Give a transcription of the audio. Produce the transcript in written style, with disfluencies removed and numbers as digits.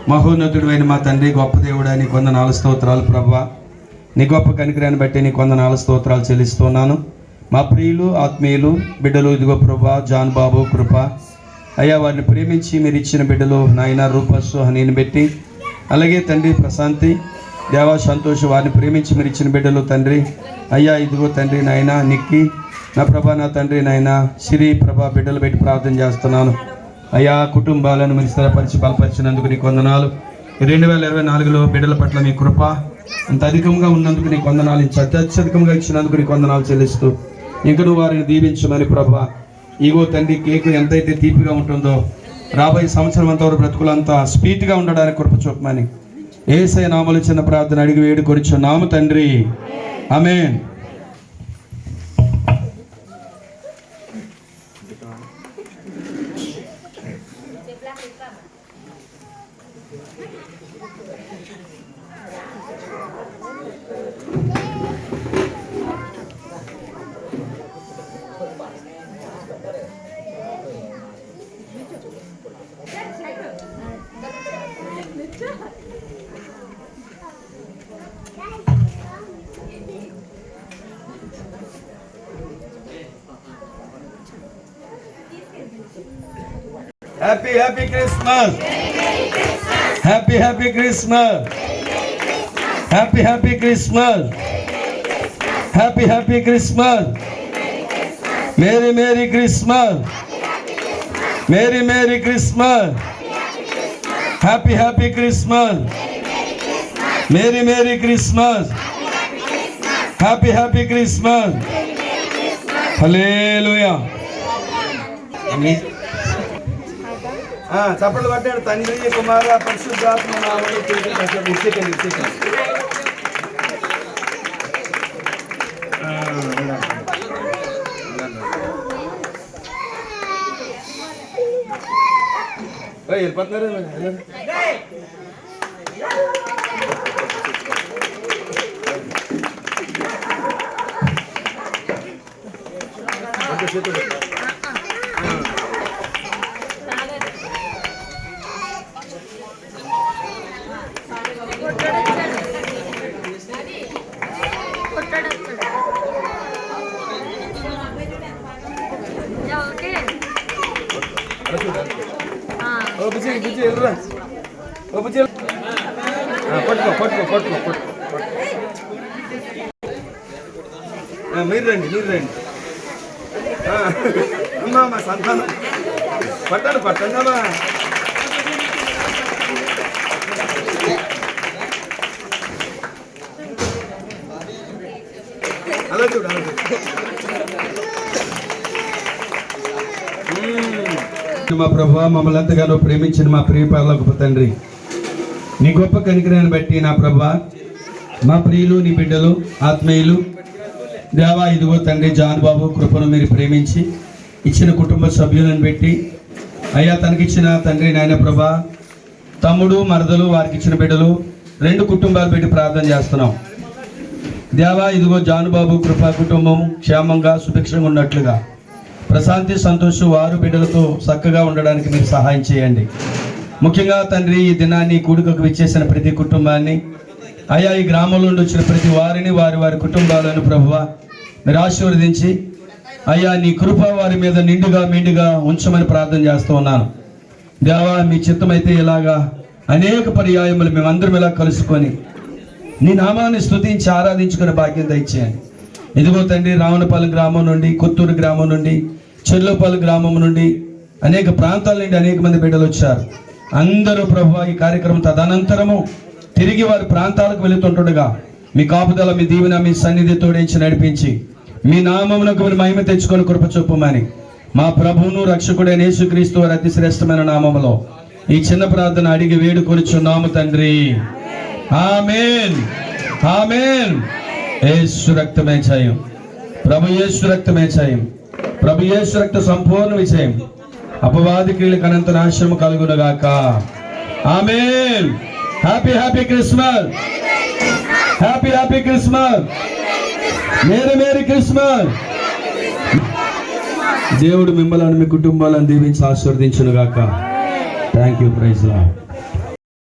మహోన్నతుడు అయిన మా తండ్రి, గొప్ప దేవుడా, నీ వందనాలు స్తోత్రాలు ప్రభువా. నీ గొప్ప కనికరాన్ని బట్టి నీ వందనాలు స్తోత్రాలు చెల్లిస్తున్నాను. మా ప్రియులు ఆత్మీయులు బిడ్డలు ఇదిగో ప్రభా జాన్ బాబు కృప అయ్యా, వారిని ప్రేమించి మీరు ఇచ్చిన బిడ్డలు నాయన రూపస్సు హనీని పెట్టి, అలాగే తండ్రి ప్రశాంతి దేవా సంతోష్ వారిని ప్రేమించి మీరు ఇచ్చిన బిడ్డలు తండ్రి అయ్యా, ఇదిగో తండ్రి నాయన నిక్కి నా ప్రభా, నా తండ్రి నాయన సిరి ప్రభా బిడ్డలు పెట్టి ప్రార్థన చేస్తున్నాను అయ్యా. కుటుంబాలను మీరు స్థిరపరిచి బలపరిచినందుకు నీకు వందనాలు. 2024లో బిడ్డల పట్ల మీ కృప అంత అధికంగా ఉన్నందుకు నీకు వందనాలు, ఇంత అత్యధికంగా ఇచ్చినందుకు నీకు వందనాలు చెల్లిస్తూ ఇంకను వారిని దీవించమని ప్రభా. ఇగో తండ్రి కేకు ఎంతైతే తీపిగా ఉంటుందో రాబోయే సంవత్సరం అంతవరకు బ్రతుకులంతా స్పీడ్గా ఉండడానికి కృప చూపమని యేసయ్య నామములో చిన్న ప్రార్థన అడిగి వేడుకొనిచున్నాము తండ్రి, ఆమేన్. Happy Christmas. Happy Christmas. Happy Christmas. Happy Christmas. Merry Christmas. Merry Christmas. Happy Christmas. Merry Christmas. Happy Christmas. Hallelujah. చప్పట్లు పట్టాడు తండ్రి కుమార పరిశుద్ధాత్మ నామములో వెళ్ళిపోతున్నారు. మీరు రండి అమ్మా, మా సంతానం పట్టండి అమ్మా. అలా చూడు మా ప్రభువా, మమ్మల్ని ఎంతగానో ప్రేమించిన మా ప్రియ పరలోకపు తండ్రి, నీ గొప్ప కనికరాన్ని బట్టి నా ప్రభువా, మా ప్రియులు నీ బిడ్డలు ఆత్మీయులు దేవా ఇదిగో తండ్రి జాన్ బాబు కృపను మీరు ప్రేమించి ఇచ్చిన కుటుంబ సభ్యులను పెట్టి అయ్యా తనకిచ్చిన తండ్రి నాయన ప్రభా తమ్ముడు మరదలు వారికి ఇచ్చిన బిడ్డలు 2 కుటుంబాలు పెట్టి ప్రార్థన చేస్తున్నాం దేవా. ఇదిగో జాన్ బాబు కృప కుటుంబం క్షేమంగా సుభిక్షంగా ఉన్నట్లుగా ప్రశాంతి సంతోషం వారు బిడ్డలతో చక్కగా ఉండడానికి మీరు సహాయం చేయండి. ముఖ్యంగా తండ్రి ఈ దినాన్ని కూడికకు విచ్చేసిన ప్రతి కుటుంబాన్ని అయ్యా, ఈ గ్రామంలో నుండి వచ్చిన ప్రతి వారిని వారి కుటుంబాలను ప్రభువా మీరు ఆశీర్వదించి అయ్యా నీ కృప వారి మీద మెండుగా ఉంచమని ప్రార్థన చేస్తూ ఉన్నాను దేవా. మీ చిత్తమైతే ఇలాగా అనేక పర్యాయములు మేమందరం ఇలా కలుసుకొని నీ నామాన్ని స్తుతించి ఆరాధించుకునే భాగ్యం దయచేయండి. ఇదిగో తండ్రి రావణపల్లి గ్రామం నుండి, కొత్తూరు గ్రామం నుండి, చెర్లోపల్లి గ్రామం నుండి అనేక ప్రాంతాల నుండి అనేక మంది బిడ్డలు వచ్చారు. అందరూ ప్రభువా ఈ కార్యక్రమం తదనంతరము తిరిగి వారి ప్రాంతాలకు వెళుతుంటుండగా మీ కాపుదల మీ దీవెన మీ సన్నిధి తోడించి నడిపించి మీ నామమునకు మీరు మహిమ తెచ్చుకొని కృప చూపమని మా ప్రభువును రక్షకుడైన యేసుక్రీస్తు వారి అతి శ్రేష్టమైన నామములో ఈ చిన్న ప్రార్థన అడిగి వేడుకొనిచున్నాము తండ్రి, ఆమేన్ ఆమేన్. యేసు రక్తమే జయం, ప్రభు యేసు రక్తమే జయం, ప్రభు యేసు రక్త సంపూర్ణ విజయం, అపవాది క్రియలకు అనంత నాశనము కలుగునుగాక. ఆమేన్. Happy Christmas. Happy Christmas. Merry Christmas. దేవుడు మిమ్మల్ని మీ కుటుంబాలను దీవించి ఆశీర్వదించును గాక. Thank you. Praise lord.